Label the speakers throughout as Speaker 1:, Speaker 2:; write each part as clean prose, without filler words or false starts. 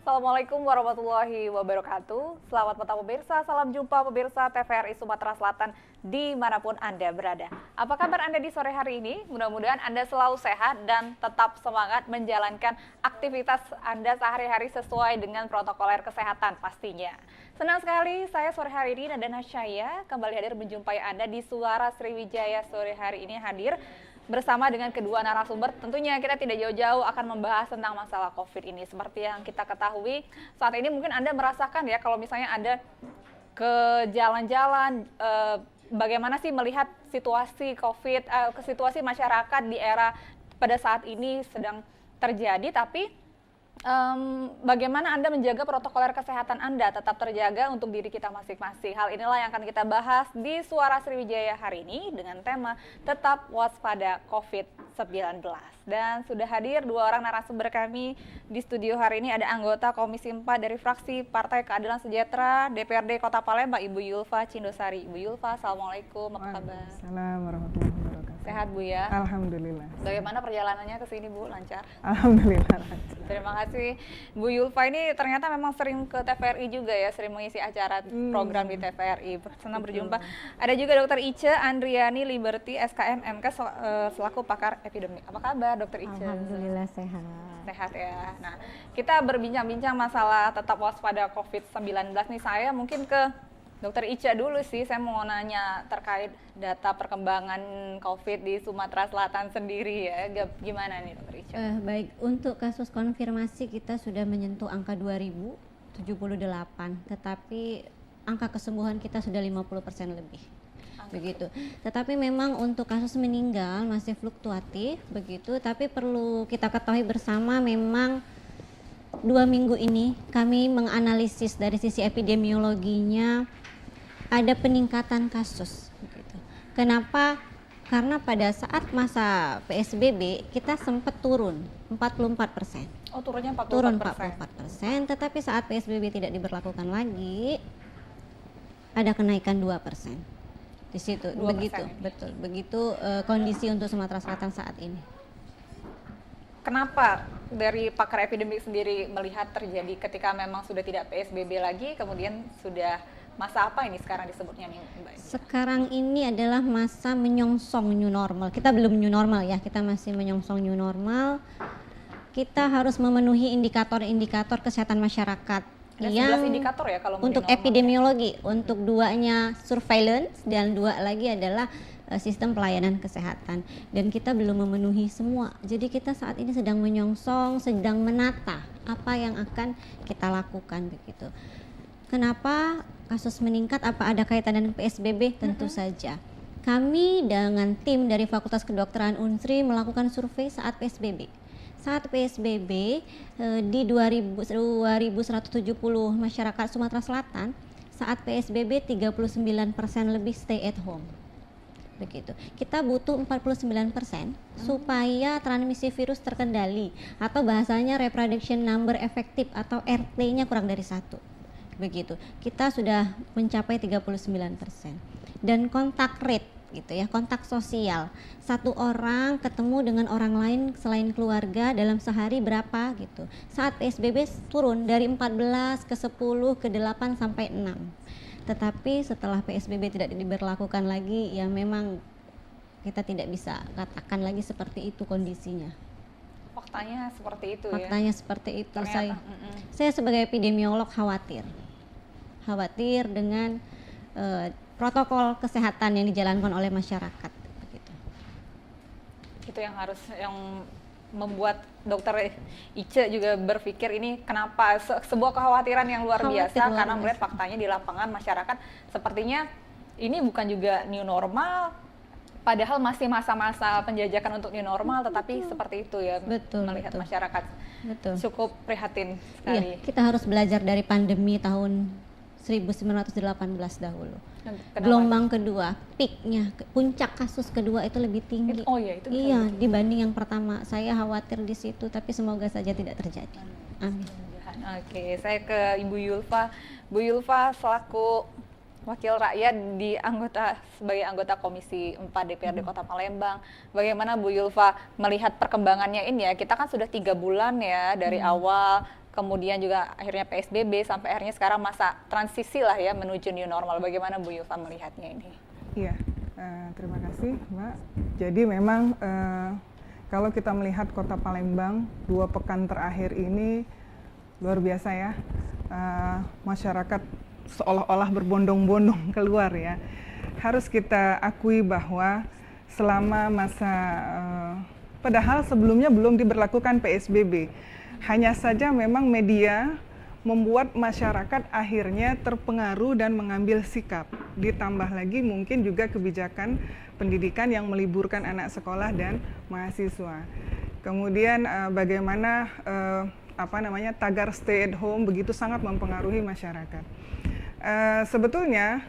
Speaker 1: Assalamualaikum warahmatullahi wabarakatuh. Selamat petang pemirsa, salam jumpa pemirsa TVRI Sumatera Selatan dimanapun Anda berada. Apa kabar Anda di sore hari ini? Mudah-mudahan Anda selalu sehat dan tetap semangat menjalankan aktivitas Anda sehari-hari sesuai dengan protokoler kesehatan pastinya. Senang sekali saya sore hari ini Nadana Syaya kembali hadir menjumpai Anda di Suara Sriwijaya sore hari ini hadir bersama dengan kedua narasumber. Tentunya kita tidak jauh-jauh akan membahas tentang masalah COVID ini. Seperti yang kita ketahui, saat ini mungkin Anda merasakan ya kalau misalnya Anda ke jalan-jalan, bagaimana sih melihat situasi COVID, situasi masyarakat di era pada saat ini sedang terjadi, tapi bagaimana Anda menjaga protokoler kesehatan Anda tetap terjaga untuk diri kita masing-masing. Hal inilah yang akan kita bahas di Suara Sriwijaya hari ini dengan tema Tetap Waspada COVID-19. Dan sudah hadir dua orang narasumber kami di studio hari ini. Ada anggota Komisi 4 dari fraksi Partai Keadilan Sejahtera DPRD Kota Palembang, Ibu Yulfa Cindosari. Ibu Yulfa, Assalamualaikum, apa kabar?
Speaker 2: Assalamualaikum warahmatullahi wabarakatuh.
Speaker 1: Sehat Bu ya?
Speaker 2: Alhamdulillah.
Speaker 1: Bagaimana perjalanannya ke sini Bu? Lancar?
Speaker 2: Alhamdulillah lancar.
Speaker 1: Terima kasih. Bu Yulfa ini ternyata memang sering ke TVRI juga ya, sering mengisi acara program di TVRI. Senang berjumpa. Ada juga Dr. Ice Andriani Liberty SKM MK selaku pakar epidemi. Apa kabar Dr. Ice?
Speaker 3: Alhamdulillah sehat.
Speaker 1: Sehat ya. Nah, kita berbincang-bincang masalah tetap waspada COVID-19 nih. Saya mungkin ke Dokter Ica dulu sih, saya mau nanya terkait data perkembangan COVID di Sumatera Selatan sendiri ya. Gimana nih Dokter Ica?
Speaker 3: Baik, untuk kasus konfirmasi kita sudah menyentuh angka 2078, tetapi angka kesembuhan kita sudah 50% lebih. Begitu. Tetapi memang untuk kasus meninggal masih fluktuatif begitu, tapi perlu kita ketahui bersama memang 2 minggu ini kami menganalisis dari sisi epidemiologinya ada peningkatan kasus. Begitu. Kenapa? Karena pada saat masa PSBB kita sempat turun 44%.
Speaker 1: Oh, turunnya 44%.
Speaker 3: Turun 44%, tetapi saat PSBB tidak diberlakukan lagi ada kenaikan 2%. Di situ
Speaker 1: 2%
Speaker 3: begitu,
Speaker 1: ini.
Speaker 3: betul. Begitu kondisi untuk Sumatera Selatan saat ini.
Speaker 1: Kenapa dari pakar epidemi sendiri melihat terjadi ketika memang sudah tidak PSBB lagi, kemudian sudah masa apa ini sekarang disebutnya nih Mbak?
Speaker 3: Sekarang ini adalah masa menyongsong new normal. Kita belum new normal ya, kita masih menyongsong new normal. Kita harus memenuhi indikator-indikator kesehatan masyarakat.
Speaker 1: Ada 11
Speaker 3: yang
Speaker 1: indikator ya kalau
Speaker 3: untuk epidemiologi, untuk duanya surveillance dan dua lagi adalah sistem pelayanan kesehatan, dan kita belum memenuhi semua. Jadi kita saat ini sedang menyongsong, sedang menata apa yang akan kita lakukan begitu. Kenapa kasus meningkat? Apa ada kaitan dengan PSBB? Tentu saja. Kami dengan tim dari Fakultas Kedokteran Unsri melakukan survei saat PSBB. Saat PSBB di 2170 masyarakat Sumatera Selatan, saat PSBB 39% lebih stay at home. Begitu. Kita butuh 49% supaya transmisi virus terkendali, atau bahasanya reproduction number efektif atau RT-nya kurang dari 1. Begitu. Kita sudah mencapai 39%. Dan kontak rate gitu ya, kontak sosial. Satu orang ketemu dengan orang lain selain keluarga dalam sehari berapa gitu. Saat PSBB turun dari 14 ke 10 ke 8 sampai 6. Tetapi setelah PSBB tidak diberlakukan lagi, ya memang kita tidak bisa katakan lagi seperti itu kondisinya.
Speaker 1: Faktanya seperti itu ya?
Speaker 3: Faktanya seperti itu.
Speaker 1: Ternyata,
Speaker 3: Saya sebagai epidemiolog khawatir dengan protokol kesehatan yang dijalankan oleh masyarakat. Begitu.
Speaker 1: Itu yang membuat Dokter Ice juga berpikir ini kenapa sebuah kekhawatiran yang luar biasa karena melihat faktanya di lapangan masyarakat sepertinya ini bukan juga new normal, padahal masih masa-masa penjajakan untuk new normal, tetapi seperti itu ya. Melihat masyarakat cukup prihatin sekali.
Speaker 3: Iya, kita harus belajar dari pandemi tahun 1918 dahulu. Gelombang kedua, peaknya, puncak kasus kedua itu lebih tinggi. Iya, dibanding yang pertama. Saya khawatir di situ, tapi semoga saja tidak terjadi. Amin.
Speaker 1: Oke, saya ke Ibu Yulfa. Bu Yulfa selaku wakil rakyat sebagai anggota Komisi 4 DPRD Kota Palembang. Bagaimana Bu Yulfa melihat perkembangannya ini ya? Kita kan sudah 3 bulan ya dari awal kemudian juga akhirnya PSBB, sampai akhirnya sekarang masa transisi lah ya menuju new normal. Bagaimana Bu Yulfa melihatnya ini?
Speaker 2: Iya, terima kasih Mbak. Jadi memang kalau kita melihat Kota Palembang 2 pekan terakhir ini luar biasa ya, masyarakat seolah-olah berbondong-bondong keluar ya. Harus kita akui bahwa selama masa, padahal sebelumnya belum diberlakukan PSBB, hanya saja memang media membuat masyarakat akhirnya terpengaruh dan mengambil sikap. Ditambah lagi mungkin juga kebijakan pendidikan yang meliburkan anak sekolah dan mahasiswa. Kemudian bagaimana tagar stay at home begitu sangat mempengaruhi masyarakat. Sebetulnya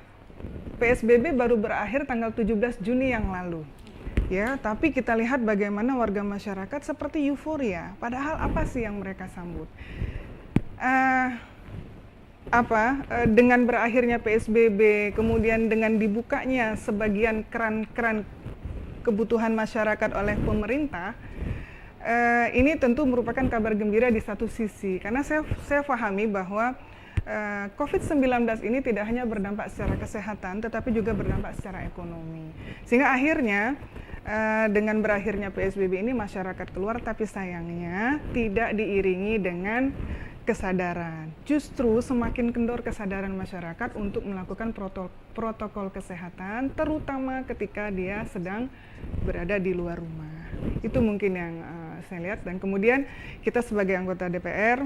Speaker 2: PSBB baru berakhir tanggal 17 Juni yang lalu. Ya, tapi kita lihat bagaimana warga masyarakat seperti euforia. Padahal apa sih yang mereka sambut? Dengan berakhirnya PSBB, kemudian dengan dibukanya sebagian keran-keran kebutuhan masyarakat oleh pemerintah, ini tentu merupakan kabar gembira di satu sisi. Karena saya pahami bahwa COVID-19 ini tidak hanya berdampak secara kesehatan, tetapi juga berdampak secara ekonomi. Sehingga akhirnya dengan berakhirnya PSBB ini masyarakat keluar, tapi sayangnya tidak diiringi dengan kesadaran. Justru semakin kendor kesadaran masyarakat untuk melakukan protokol kesehatan, terutama ketika dia sedang berada di luar rumah. Itu mungkin yang saya lihat. Dan kemudian kita sebagai anggota DPR,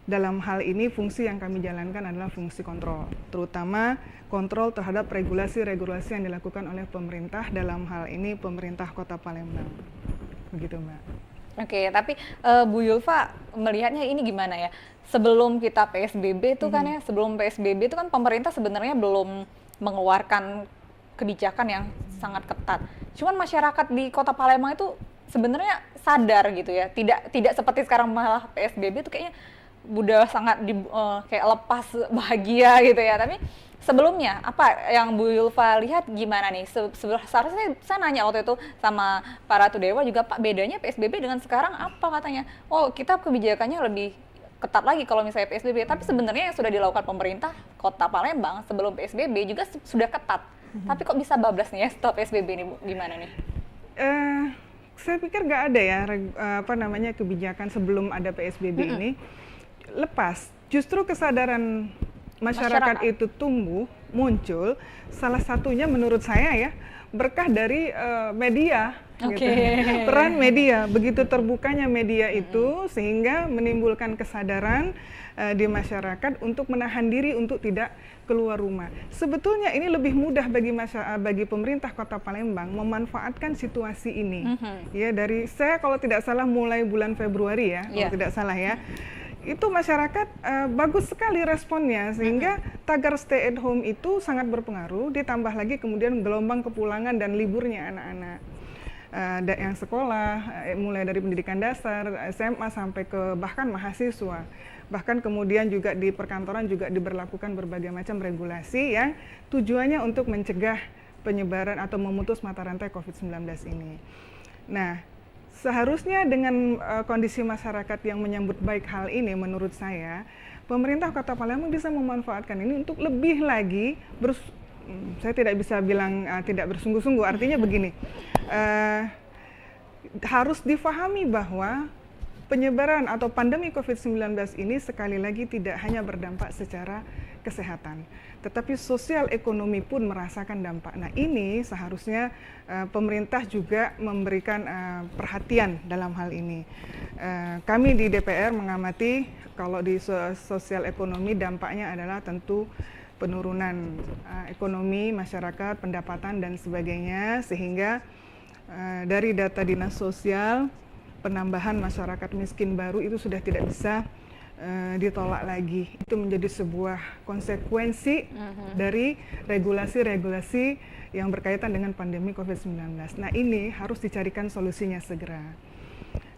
Speaker 2: dalam hal ini fungsi yang kami jalankan adalah fungsi kontrol, terutama kontrol terhadap regulasi-regulasi yang dilakukan oleh pemerintah, dalam hal ini pemerintah Kota Palembang. Begitu Mbak.
Speaker 1: Oke, tapi Bu Yulfa melihatnya ini gimana ya? Sebelum kita PSBB itu kan ya, sebelum PSBB itu kan pemerintah sebenarnya belum mengeluarkan kebijakan yang sangat ketat. Cuman masyarakat di Kota Palembang itu sebenarnya sadar gitu ya, tidak seperti sekarang malah PSBB itu kayaknya udah sangat kayak lepas bahagia gitu ya. Tapi sebelumnya apa yang Bu Yulfa lihat gimana nih? Seharusnya saya nanya waktu itu sama para Tudewa juga, Pak, bedanya PSBB dengan sekarang apa katanya? Oh, kita kebijakannya lebih ketat lagi kalau misalnya PSBB. Tapi sebenarnya yang sudah dilakukan pemerintah Kota Palembang sebelum PSBB juga sudah ketat. Tapi kok bisa bablas nih ya stop PSBB ini, Bu? Gimana nih?
Speaker 2: Saya pikir nggak ada ya kebijakan sebelum ada PSBB ini lepas. Justru kesadaran masyarakat itu tumbuh, muncul, salah satunya menurut saya ya berkah dari media. Gitu. Peran media, begitu terbukanya media itu sehingga menimbulkan kesadaran di masyarakat untuk menahan diri untuk tidak keluar rumah. Sebetulnya ini lebih mudah bagi pemerintah Kota Palembang memanfaatkan situasi ini. Ya, dari saya kalau tidak salah mulai bulan Februari ya, kalau tidak salah ya. Itu masyarakat bagus sekali responnya, sehingga tagar stay at home itu sangat berpengaruh, ditambah lagi kemudian gelombang kepulangan dan liburnya anak-anak yang sekolah, mulai dari pendidikan dasar, SMA sampai ke bahkan mahasiswa. Bahkan kemudian juga di perkantoran juga diberlakukan berbagai macam regulasi yang tujuannya untuk mencegah penyebaran atau memutus mata rantai COVID-19 ini. Nah, seharusnya dengan kondisi masyarakat yang menyambut baik hal ini, menurut saya, pemerintah Kota Palembang bisa memanfaatkan ini untuk lebih lagi, saya tidak bisa bilang tidak bersungguh-sungguh, artinya begini, harus difahami bahwa penyebaran atau pandemi COVID-19 ini sekali lagi tidak hanya berdampak secara kesehatan, tetapi sosial ekonomi pun merasakan dampak. Nah, ini seharusnya pemerintah juga memberikan perhatian dalam hal ini. Kami di DPR mengamati kalau di sosial ekonomi dampaknya adalah tentu penurunan ekonomi masyarakat, pendapatan dan sebagainya, sehingga dari data Dinas Sosial penambahan masyarakat miskin baru itu sudah tidak bisa ditolak lagi. Itu menjadi sebuah konsekuensi dari regulasi-regulasi yang berkaitan dengan pandemi COVID-19. Nah, ini harus dicarikan solusinya segera.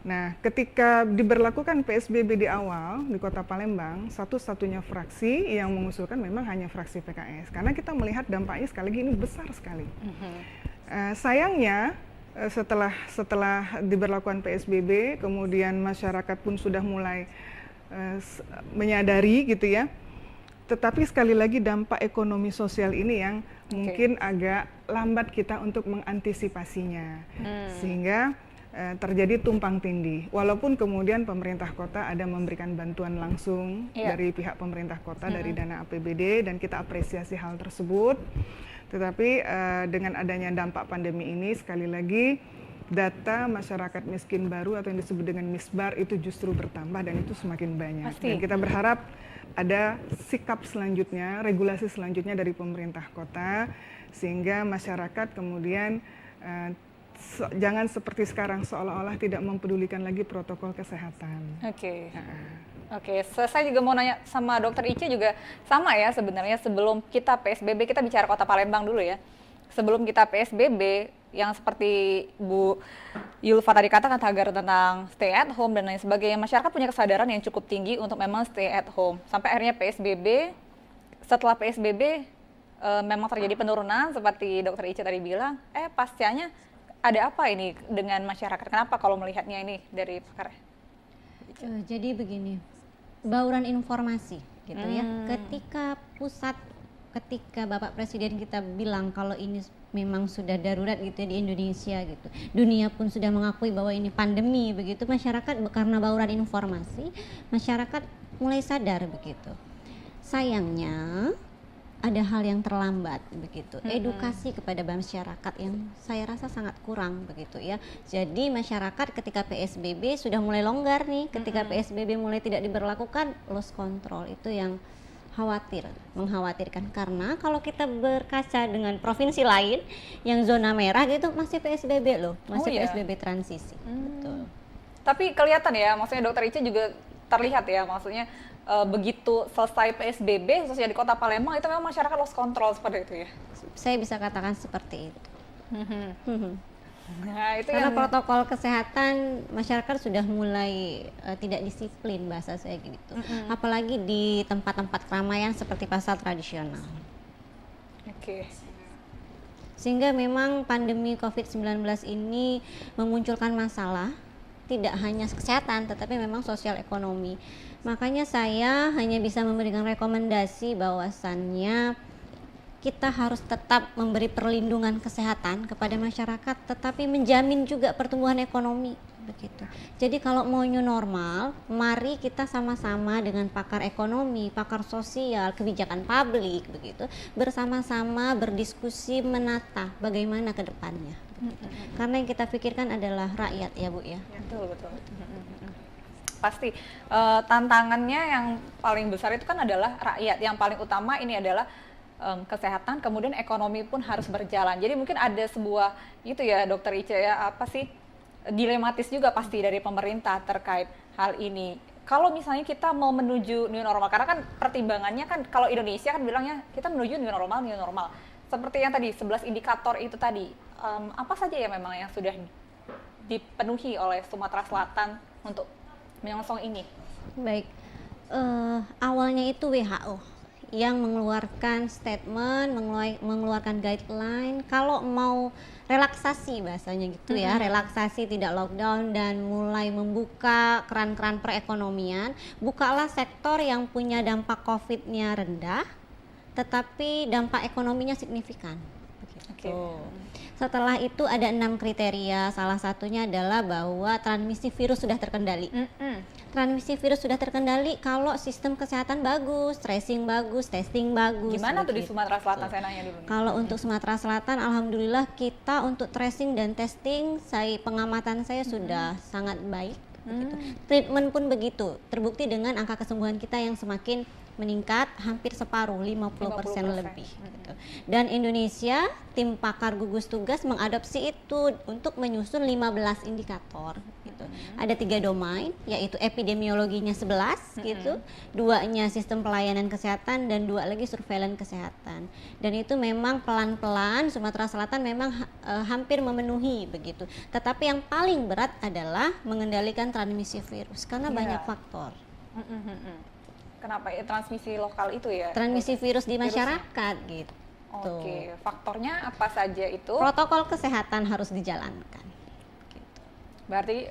Speaker 2: Nah, ketika diberlakukan PSBB di awal di Kota Palembang, satu-satunya fraksi yang mengusulkan memang hanya fraksi PKS. Karena kita melihat dampaknya sekali lagi ini besar sekali. Sayangnya, setelah diberlakukan PSBB, kemudian masyarakat pun sudah mulai menyadari gitu ya. Tetapi sekali lagi dampak ekonomi sosial ini yang mungkin agak lambat kita untuk mengantisipasinya, sehingga terjadi tumpang tindih. Walaupun kemudian pemerintah kota ada memberikan bantuan langsung dari pihak pemerintah kota dari dana APBD, dan kita apresiasi hal tersebut. Tetapi dengan adanya dampak pandemi ini, sekali lagi data masyarakat miskin baru atau yang disebut dengan misbar itu justru bertambah dan itu semakin banyak. Dan kita berharap ada sikap selanjutnya, regulasi selanjutnya dari pemerintah kota, sehingga masyarakat kemudian jangan seperti sekarang seolah-olah tidak mempedulikan lagi protokol kesehatan.
Speaker 1: Oke, saya juga mau nanya sama Dokter Ica juga sama ya sebenarnya. Sebelum kita PSBB, kita bicara Kota Palembang dulu ya. Sebelum kita PSBB, yang seperti Bu Yulfa tadi katakan tagar tentang stay at home dan lain sebagainya, masyarakat punya kesadaran yang cukup tinggi untuk memang stay at home. Sampai akhirnya PSBB, setelah PSBB memang terjadi penurunan seperti Dokter Ica tadi bilang. Pastinya ada apa ini dengan masyarakat? Kenapa kalau melihatnya ini dari pakar?
Speaker 3: Jadi begini, bauran informasi gitu ya. Ketika Bapak Presiden kita bilang kalau ini memang sudah darurat gitu ya di Indonesia gitu. Dunia pun sudah mengakui bahwa ini pandemi begitu, masyarakat karena bauran informasi, masyarakat mulai sadar begitu. Sayangnya ada hal yang terlambat begitu. Edukasi kepada masyarakat yang saya rasa sangat kurang begitu ya. Jadi masyarakat ketika PSBB sudah mulai longgar nih, ketika PSBB mulai tidak diberlakukan, lost control, itu yang mengkhawatirkan, karena kalau kita berkaca dengan provinsi lain yang zona merah gitu masih PSBB loh, PSBB transisi. Betul.
Speaker 1: Tapi kelihatan ya, maksudnya Dokter Ica juga terlihat ya, maksudnya begitu selesai PSBB khususnya di Kota Palembang itu memang masyarakat lost control seperti itu ya.
Speaker 3: Saya bisa katakan seperti itu.
Speaker 1: Nah, itu
Speaker 3: karena
Speaker 1: yang
Speaker 3: protokol kesehatan masyarakat sudah mulai tidak disiplin, bahasa saya gitu. Apalagi di tempat-tempat keramaian seperti pasar tradisional. Sehingga memang pandemi COVID-19 ini memunculkan masalah tidak hanya kesehatan tetapi memang sosial ekonomi. Makanya saya hanya bisa memberikan rekomendasi bahwasannya kita harus tetap memberi perlindungan kesehatan kepada masyarakat, tetapi menjamin juga pertumbuhan ekonomi begitu. Jadi kalau mau new normal, mari kita sama-sama dengan pakar ekonomi, pakar sosial, kebijakan publik begitu, bersama-sama berdiskusi menata bagaimana ke depannya. Karena yang kita pikirkan adalah rakyat ya Bu ya.
Speaker 1: Betul. Pasti tantangannya yang paling besar itu kan adalah rakyat. Yang paling utama ini adalah kesehatan, kemudian ekonomi pun harus berjalan. Jadi mungkin ada sebuah itu ya Dokter Ica ya, apa sih dilematis juga pasti dari pemerintah terkait hal ini. Kalau misalnya kita mau menuju new normal, karena kan pertimbangannya kan kalau Indonesia kan bilangnya kita menuju new normal. Seperti yang tadi 11 indikator itu tadi, apa saja ya memang yang sudah dipenuhi oleh Sumatera Selatan untuk menyongsong ini?
Speaker 3: Baik, awalnya itu WHO yang mengeluarkan statement, mengeluarkan guideline kalau mau relaksasi bahasanya gitu ya, relaksasi tidak lockdown dan mulai membuka keran-keran perekonomian, bukalah sektor yang punya dampak COVID-nya rendah tetapi dampak ekonominya signifikan. Setelah itu ada 6 kriteria, salah satunya adalah bahwa transmisi virus sudah terkendali. Transmisi virus sudah terkendali kalau sistem kesehatan bagus, tracing bagus, testing bagus.
Speaker 1: Gimana tuh di Sumatera Selatan, saya nanya dulu.
Speaker 3: Kalau untuk Sumatera Selatan, alhamdulillah kita untuk tracing dan testing, pengamatan saya sudah sangat baik. Treatment pun begitu, terbukti dengan angka kesembuhan kita yang semakin meningkat hampir separuh, 50% lebih. Gitu. Dan Indonesia, tim pakar gugus tugas mengadopsi itu untuk menyusun 15 indikator. Gitu. Ada 3 domain, yaitu epidemiologinya 11, gitu, 2-nya sistem pelayanan kesehatan dan 2 lagi surveillance kesehatan. Dan itu memang pelan-pelan Sumatera Selatan memang hampir memenuhi begitu. Tetapi yang paling berat adalah mengendalikan transmisi virus karena banyak faktor.
Speaker 1: Kenapa ya transmisi lokal itu ya?
Speaker 3: Transmisi virus di masyarakat gitu.
Speaker 1: Faktornya apa saja itu?
Speaker 3: Protokol kesehatan harus dijalankan. Gitu.
Speaker 1: Berarti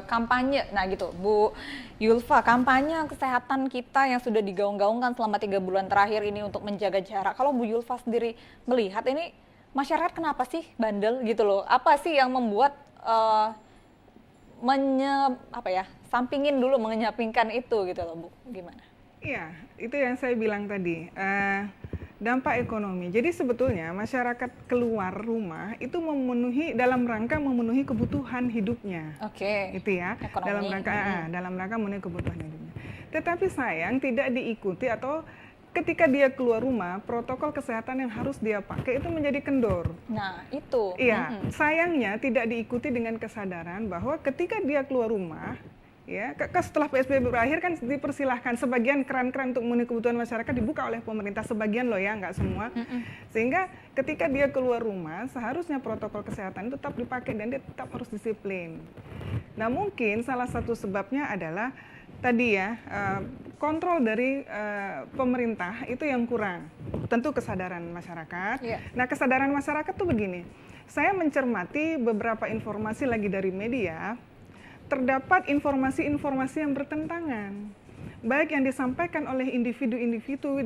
Speaker 1: kampanye, nah gitu Bu Yulfa, kampanye kesehatan kita yang sudah digaung-gaungkan selama 3 bulan terakhir ini untuk menjaga jarak. Kalau Bu Yulfa sendiri melihat ini masyarakat kenapa sih bandel gitu loh? Apa sih yang membuat sampingin dulu, mengenyampingkan itu gitu loh Bu? Gimana?
Speaker 2: Iya, itu yang saya bilang tadi. Dampak ekonomi. Jadi sebetulnya masyarakat keluar rumah itu dalam rangka memenuhi kebutuhan hidupnya.
Speaker 1: Oke.
Speaker 2: Itu ya.
Speaker 1: Ekonomi.
Speaker 2: Dalam rangka memenuhi kebutuhan hidupnya. Tetapi sayang tidak diikuti atau ketika dia keluar rumah, protokol kesehatan yang harus dia pakai itu menjadi kendor.
Speaker 1: Nah, itu.
Speaker 2: Iya, sayangnya tidak diikuti dengan kesadaran bahwa ketika dia keluar rumah, ya, setelah PSBB berakhir kan dipersilahkan sebagian keran-keran untuk memenuhi kebutuhan masyarakat dibuka oleh pemerintah, sebagian loh ya, nggak semua. Sehingga ketika dia keluar rumah, seharusnya protokol kesehatan itu tetap dipakai dan dia tetap harus disiplin. Nah, mungkin salah satu sebabnya adalah tadi ya, kontrol dari pemerintah itu yang kurang. Tentu kesadaran masyarakat. Nah, kesadaran masyarakat tuh begini, saya mencermati beberapa informasi lagi dari media, terdapat informasi-informasi yang bertentangan, baik yang disampaikan oleh individu-individu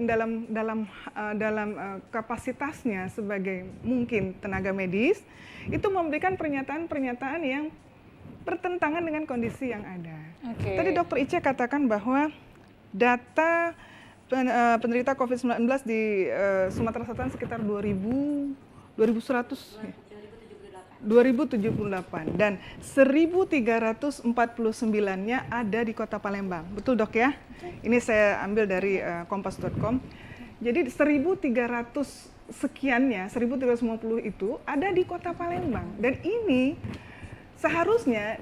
Speaker 2: dalam kapasitasnya sebagai mungkin tenaga medis, itu memberikan pernyataan-pernyataan yang bertentangan dengan kondisi yang ada. Tadi Dr. Ica katakan bahwa data penderita COVID-19 di Sumatera Selatan sekitar 2078 dan 1.349-nya ada di Kota Palembang. Betul Dok ya? Ini saya ambil dari kompas.com. Jadi 1.300 sekiannya, 1.350 itu ada di Kota Palembang. Dan ini seharusnya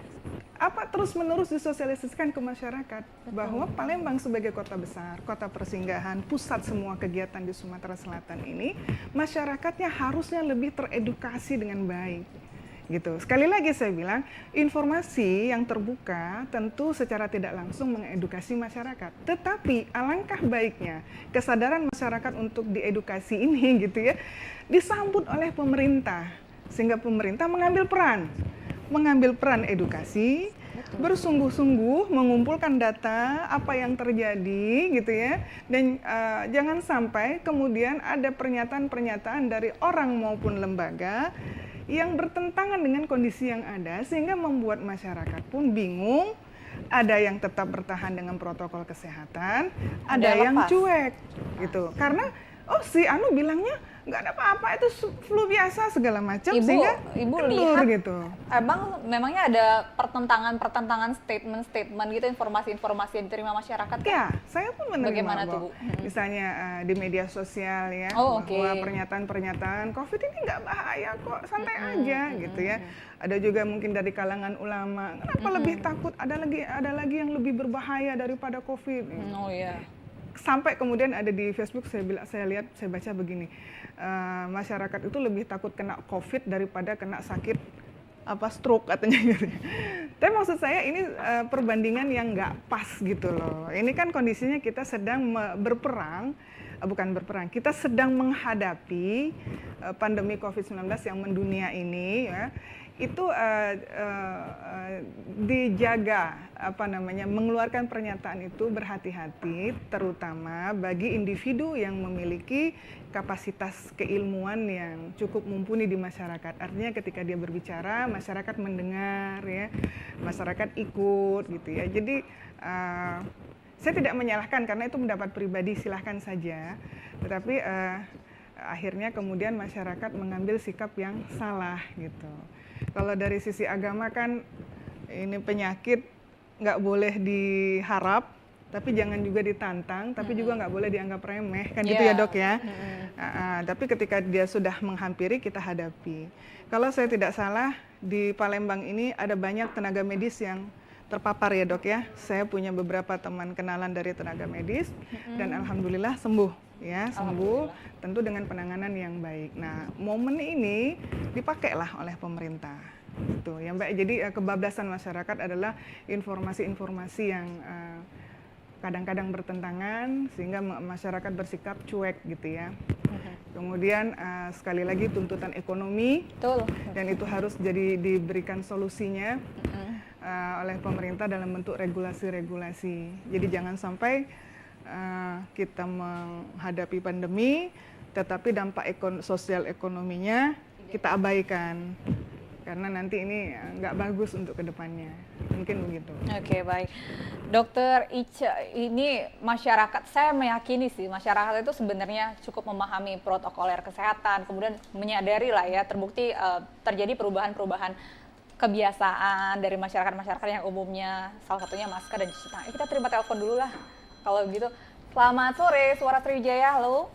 Speaker 2: terus-menerus disosialisasikan ke masyarakat. Bahwa Palembang sebagai kota besar, kota persinggahan, pusat semua kegiatan di Sumatera Selatan ini, masyarakatnya harusnya lebih teredukasi dengan baik. Gitu. Sekali lagi saya bilang, informasi yang terbuka tentu secara tidak langsung mengedukasi masyarakat. Tetapi alangkah baiknya kesadaran masyarakat untuk diedukasi ini gitu ya, disambut oleh pemerintah. Sehingga pemerintah mengambil peran edukasi, bersungguh-sungguh mengumpulkan data apa yang terjadi gitu ya, dan jangan sampai kemudian ada pernyataan-pernyataan dari orang maupun lembaga yang bertentangan dengan kondisi yang ada sehingga membuat masyarakat pun bingung. Ada yang tetap bertahan dengan protokol kesehatan, ada yang cuek gitu. Karena si Anu bilangnya nggak ada apa-apa, itu flu biasa segala macam, sehingga
Speaker 1: Ibu lihat
Speaker 2: gitu.
Speaker 1: Emang memangnya ada pertentangan statement gitu, informasi-informasi yang diterima masyarakat?
Speaker 2: Ya, saya pun menerima.
Speaker 1: Bagaimana tuh Bu?
Speaker 2: Misalnya di media sosial ya, bahwa pernyataan-pernyataan COVID ini nggak bahaya kok, santai aja gitu ya. Ada juga mungkin dari kalangan ulama, kenapa lebih takut? Ada lagi yang lebih berbahaya daripada COVID.
Speaker 1: Oh iya.
Speaker 2: Sampai kemudian ada di Facebook saya baca begini, masyarakat itu lebih takut kena COVID daripada kena sakit stroke katanya gitu. Tapi maksud saya ini perbandingan yang nggak pas gitu loh. Ini kan kondisinya kita sedang kita sedang menghadapi pandemi COVID-19 yang mendunia ini ya. Itu dijaga mengeluarkan pernyataan itu berhati-hati, terutama bagi individu yang memiliki kapasitas keilmuan yang cukup mumpuni di masyarakat. Artinya ketika dia berbicara, masyarakat mendengar ya, masyarakat ikut gitu ya. Jadi saya tidak menyalahkan karena itu pendapat pribadi, silahkan saja. Tetapi akhirnya kemudian masyarakat mengambil sikap yang salah gitu. Kalau dari sisi agama kan ini penyakit nggak boleh diharap, tapi jangan juga ditantang, tapi juga nggak boleh dianggap remeh, kan gitu ya Dok ya. Tapi ketika dia sudah menghampiri, kita hadapi. Kalau saya tidak salah, di Palembang ini ada banyak tenaga medis yang terpapar ya Dok ya. Saya punya beberapa teman kenalan dari tenaga medis, dan alhamdulillah sembuh. Ya, sembuh tentu dengan penanganan yang baik. Nah, momen ini dipakailah oleh pemerintah. Itu yang baik. Jadi kebablasan masyarakat adalah informasi-informasi yang kadang-kadang bertentangan sehingga masyarakat bersikap cuek gitu ya. Kemudian sekali lagi tuntutan ekonomi.
Speaker 1: Betul.
Speaker 2: Dan itu harus diberikan solusinya. oleh pemerintah dalam bentuk regulasi-regulasi. Jadi jangan sampai kita menghadapi pandemi, tetapi dampak sosial ekonominya kita abaikan. Karena nanti ini nggak bagus untuk kedepannya. Mungkin begitu.
Speaker 1: Oke, baik. Dokter Ice, ini masyarakat, saya meyakini sih masyarakat itu sebenarnya cukup memahami protokoler kesehatan, kemudian menyadari lah ya, terbukti terjadi perubahan-perubahan kebiasaan dari masyarakat-masyarakat yang umumnya, salah satunya masker dan cuci tangan. Kita terima telepon dulu lah, kalau begitu. Selamat sore, Suara Sriwijaya, halo.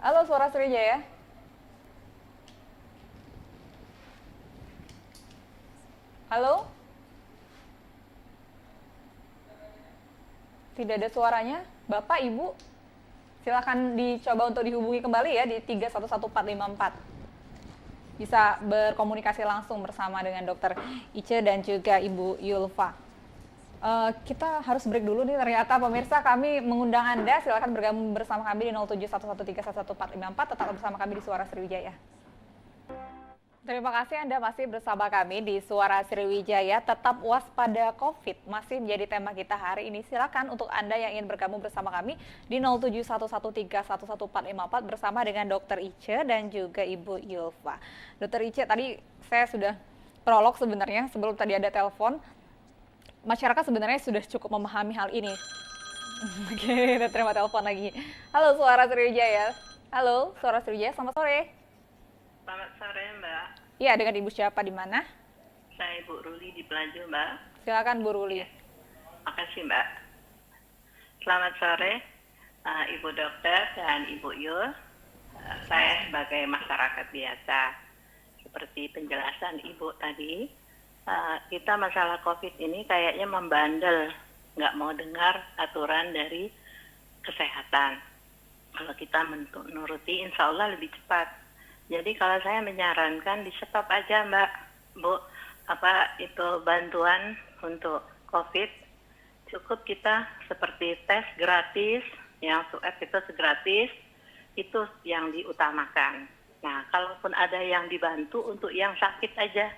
Speaker 1: Halo, Suara Sriwijaya. Halo? Tidak ada suaranya. Bapak, Ibu, silakan dicoba untuk dihubungi kembali ya di 311454. Bisa berkomunikasi langsung bersama dengan Dokter Ice dan juga Ibu Yulfa. Kita harus break dulu nih, ternyata pemirsa kami mengundang Anda, silakan bergabung bersama kami di 0711311454, tetap bersama kami di Suara Sriwijaya. Terima kasih Anda masih bersama kami di Suara Sriwijaya. Tetap waspada COVID masih menjadi tema kita hari ini. Silakan untuk Anda yang ingin bergabung bersama kami di 0711311454 bersama dengan Dokter Ice dan juga Ibu Yulfa. Dokter Ice, tadi saya sudah prolog sebenarnya sebelum tadi ada telepon. Masyarakat sebenarnya sudah cukup memahami hal ini. Oke, kita terima telepon lagi. Halo Suara Sriwijaya. Halo Suara Sriwijaya, selamat sore.
Speaker 4: Selamat sore, Mbak.
Speaker 1: Iya, dengan Ibu siapa di mana?
Speaker 4: Saya Ibu Ruli di Pelaju, Mbak.
Speaker 1: Silakan Bu Ruli.
Speaker 4: Makasih, Mbak. Selamat sore, Ibu Dokter dan Ibu Yul. Saya sebagai masyarakat biasa, seperti penjelasan Ibu tadi, kita masalah COVID ini kayaknya membandel, nggak mau dengar aturan dari kesehatan. Kalau kita menuruti, insya Allah lebih cepat. Jadi kalau saya menyarankan di stop aja Mbak, Bu, itu bantuan untuk COVID, cukup kita seperti tes gratis, yang swab itu gratis, itu yang diutamakan. Nah, kalaupun ada yang dibantu untuk yang sakit aja,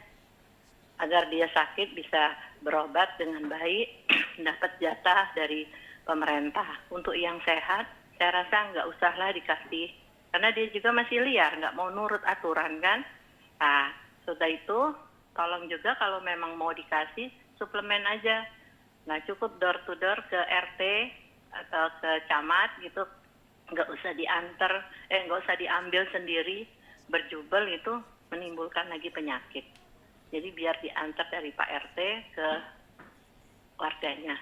Speaker 4: agar dia sakit bisa berobat dengan baik, dapat jatah dari pemerintah. Untuk yang sehat, saya rasa nggak usahlah dikasih. Karena dia juga masih liar, nggak mau nurut aturan kan. Nah, sudah itu, tolong juga kalau memang mau dikasih, suplemen aja. Nah, cukup door to door ke RT atau ke camat gitu, nggak usah diambil sendiri, berjubel itu menimbulkan lagi penyakit. Jadi biar diantar dari Pak RT ke warganya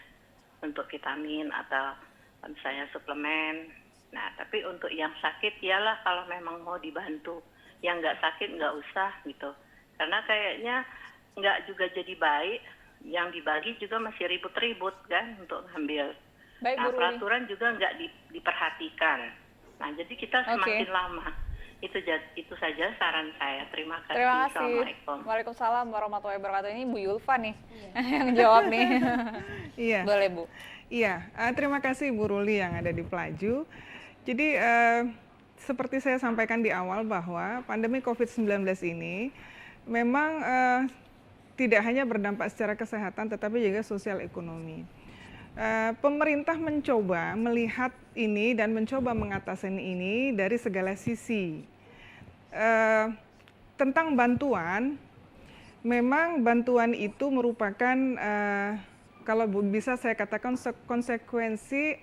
Speaker 4: untuk vitamin atau misalnya suplemen. Nah, tapi untuk yang sakit, iyalah kalau memang mau dibantu. Yang nggak sakit nggak usah gitu. Karena kayaknya nggak juga jadi baik, yang dibagi juga masih ribut-ribut kan untuk ngambil.
Speaker 1: Baik,
Speaker 4: nah,
Speaker 1: Bu Ruli.
Speaker 4: peraturan juga nggak diperhatikan. Nah, jadi kita semakin lama. Itu saja saran saya. Terima kasih.
Speaker 1: Terima kasih.
Speaker 4: Assalamualaikum.
Speaker 1: Waalaikumsalam warahmatullahi wabarakatuh. Ini Bu Yulfa nih yang jawab nih.
Speaker 2: Iya.
Speaker 1: Boleh Bu.
Speaker 2: Iya, terima kasih Bu Ruli yang ada di Pelaju. Jadi seperti saya sampaikan di awal bahwa pandemi COVID-19 ini memang tidak hanya berdampak secara kesehatan tetapi juga sosial ekonomi. Pemerintah mencoba melihat ini dan mencoba mengatasi ini dari segala sisi. Tentang bantuan, memang bantuan itu merupakan kalau bisa saya katakan konsekuensi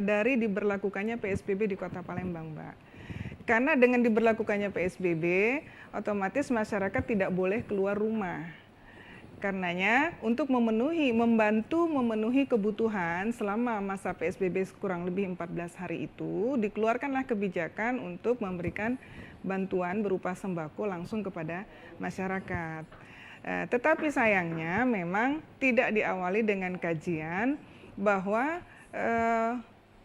Speaker 2: dari diberlakukannya PSBB di Kota Palembang, Mbak. Karena dengan diberlakukannya PSBB, otomatis masyarakat tidak boleh keluar rumah. Karenanya, untuk membantu memenuhi kebutuhan selama masa PSBB kurang lebih 14 hari itu, dikeluarkanlah kebijakan untuk memberikan bantuan berupa sembako langsung kepada masyarakat. Tetapi sayangnya memang tidak diawali dengan kajian bahwa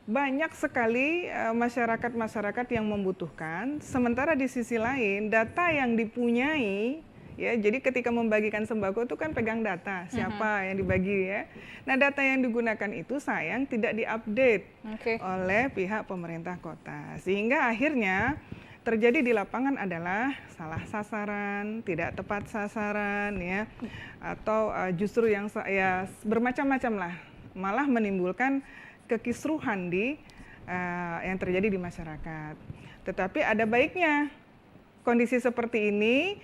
Speaker 2: banyak sekali masyarakat yang membutuhkan, sementara di sisi lain data yang dipunyai, ya, jadi ketika membagikan sembako itu kan pegang data siapa yang dibagi ya. Nah, data yang digunakan itu sayang tidak diupdate oleh pihak pemerintah kota, sehingga akhirnya terjadi di lapangan adalah salah sasaran, tidak tepat sasaran ya, atau justru yang ya bermacam-macam lah, malah menimbulkan kekisruhan yang terjadi di masyarakat. Tetapi ada baiknya kondisi seperti ini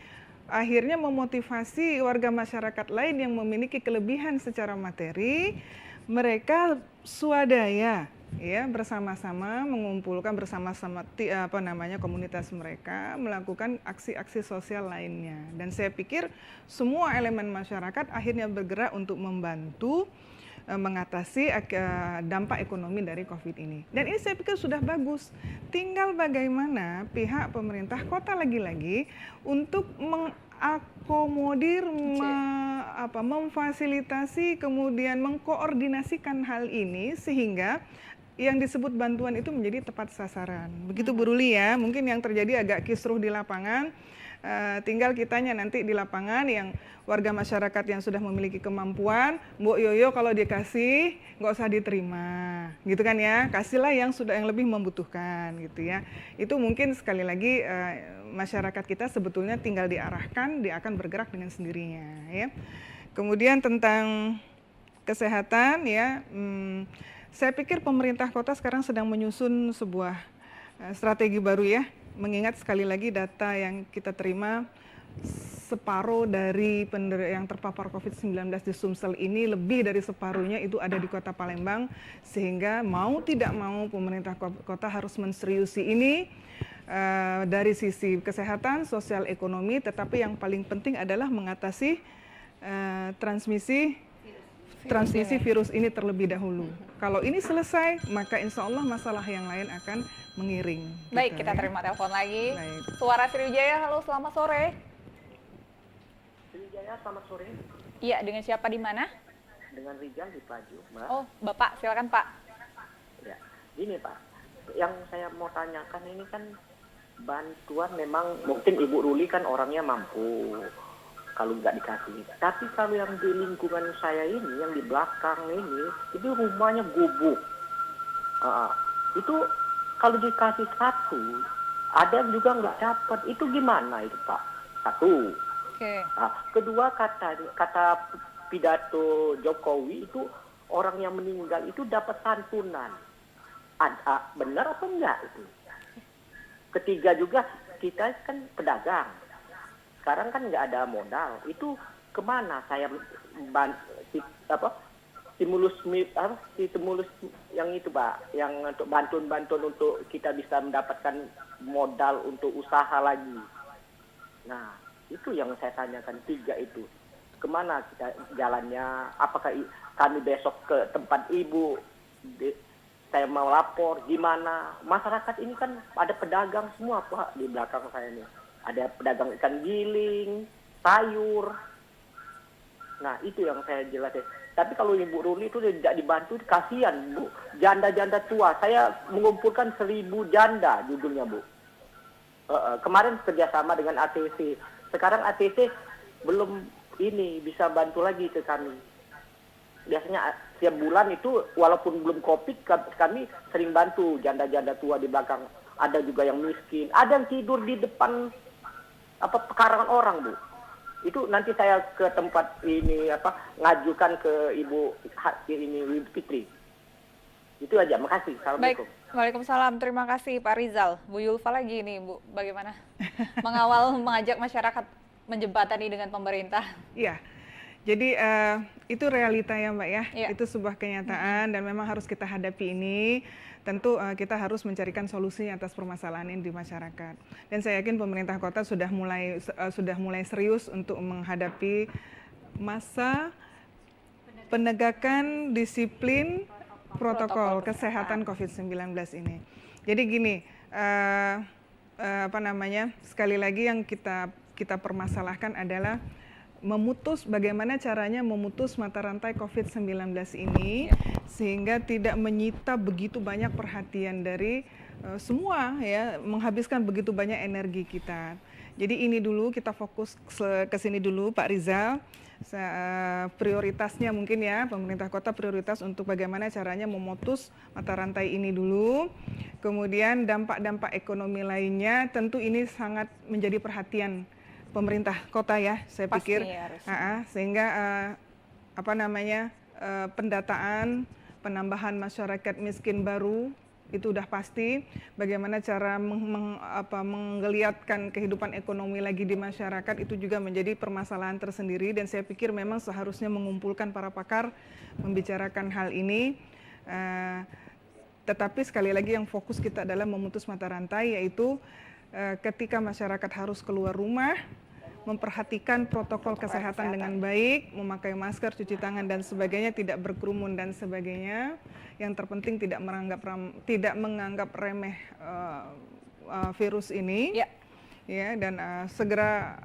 Speaker 2: akhirnya memotivasi warga masyarakat lain yang memiliki kelebihan secara materi, mereka swadaya ya bersama-sama mengumpulkan bersama-sama komunitas mereka melakukan aksi-aksi sosial lainnya, dan saya pikir semua elemen masyarakat akhirnya bergerak untuk membantu mengatasi dampak ekonomi dari COVID ini. Dan ini saya pikir sudah bagus. Tinggal bagaimana pihak pemerintah kota lagi-lagi untuk mengakomodir, memfasilitasi, kemudian mengkoordinasikan hal ini sehingga yang disebut bantuan itu menjadi tepat sasaran. Begitu Bu Ruli ya, mungkin yang terjadi agak kisruh di lapangan, tinggal kitanya nanti di lapangan yang warga masyarakat yang sudah memiliki kemampuan, Mbok Yoyo kalau dikasih nggak usah diterima, gitu kan ya, kasihlah yang lebih membutuhkan gitu ya. Itu mungkin sekali lagi masyarakat kita sebetulnya tinggal diarahkan, dia akan bergerak dengan sendirinya ya. Kemudian tentang kesehatan ya, saya pikir pemerintah kota sekarang sedang menyusun sebuah strategi baru ya, mengingat sekali lagi data yang kita terima separuh dari yang terpapar COVID-19 di Sumsel ini, lebih dari separuhnya itu ada di Kota Palembang, sehingga mau tidak mau pemerintah kota harus menseriusi ini dari sisi kesehatan, sosial, ekonomi, tetapi yang paling penting adalah mengatasi transmisi virus ini terlebih dahulu. Kalau ini selesai, maka insya Allah masalah yang lain akan mengiring.
Speaker 1: Baik,
Speaker 2: gitu,
Speaker 1: kita terima telepon lagi.
Speaker 2: Baik.
Speaker 1: Suara Sriwijaya, halo selamat sore.
Speaker 5: Sriwijaya, selamat sore.
Speaker 1: Iya, dengan siapa di mana?
Speaker 5: Dengan Rijal di Pelaju, Mbak.
Speaker 1: Oh, Bapak, silakan Pak.
Speaker 5: Ya, ini Pak, yang saya mau tanyakan ini kan bantuan memang mungkin Ibu Ruli kan orangnya mampu. Kalau nggak dikasih, tapi kalau yang di lingkungan saya ini, yang di belakang ini, itu rumahnya gubuk. Itu kalau dikasih satu, ada yang juga nggak dapat. Itu gimana itu Pak? Satu.
Speaker 1: Oke.
Speaker 5: Kedua, kata pidato Jokowi itu orang yang meninggal itu dapat santunan. Ada benar atau enggak itu? Ketiga juga, kita kan pedagang. Sekarang kan nggak ada modal, itu kemana saya stimulus yang itu Pak, yang untuk bantuan untuk kita bisa mendapatkan modal untuk usaha lagi. Nah, itu yang saya tanyakan, tiga itu. Kemana kita jalannya, apakah kami besok ke tempat Ibu, saya mau lapor, gimana? Masyarakat ini kan ada pedagang semua Pak di belakang saya ini. Ada pedagang ikan giling, sayur. Nah, itu yang saya jelasin. Tapi kalau Ibu Ruli itu tidak dibantu, kasihan Bu. Janda-janda tua. Saya mengumpulkan 1000 janda judulnya Bu. Kemarin kerjasama dengan ATC. Sekarang ATC belum bisa bantu lagi ke kami. Biasanya setiap bulan itu walaupun belum COVID, kami sering bantu janda-janda tua di belakang. Ada juga yang miskin. Ada yang tidur di depan pekarangan orang Bu. Itu nanti saya ke tempat ini ngajukan ke Ibu Fitri. Itu aja, makasih. Assalamualaikum.
Speaker 1: Baik, Waalaikumsalam. Terima kasih Pak Rizal. Bu Yulfa lagi nih Bu, bagaimana mengawal mengajak masyarakat menjembatani dengan pemerintah?
Speaker 2: Iya. Jadi itu realita ya Mbak ya,
Speaker 1: Ya.
Speaker 2: Itu sebuah kenyataan dan memang harus kita hadapi ini. Tentu kita harus mencarikan solusi atas permasalahan ini di masyarakat. Dan saya yakin pemerintah kota sudah mulai serius untuk menghadapi masa penegakan disiplin protokol kesehatan COVID-19 ini. Jadi gini, sekali lagi yang kita permasalahkan adalah bagaimana caranya memutus mata rantai COVID-19 ini sehingga tidak menyita begitu banyak perhatian dari semua ya, menghabiskan begitu banyak energi kita. Jadi ini dulu kita fokus ke sini dulu Pak Rizal. prioritasnya mungkin ya, pemerintah kota prioritas untuk bagaimana caranya memutus mata rantai ini dulu. Kemudian dampak-dampak ekonomi lainnya tentu ini sangat menjadi perhatian pemerintah kota ya, saya
Speaker 1: Pasti
Speaker 2: pikir.
Speaker 1: harus.
Speaker 2: Sehingga pendataan, penambahan masyarakat miskin baru itu udah pasti. Bagaimana cara menggeliatkan kehidupan ekonomi lagi di masyarakat itu juga menjadi permasalahan tersendiri, dan saya pikir memang seharusnya mengumpulkan para pakar membicarakan hal ini. Tetapi sekali lagi yang fokus kita adalah memutus mata rantai, yaitu ketika masyarakat harus keluar rumah, memperhatikan protokol kesehatan dengan baik, memakai masker, cuci tangan dan sebagainya, tidak berkerumun dan sebagainya. Yang terpenting tidak menganggap remeh virus ini, ya, dan segera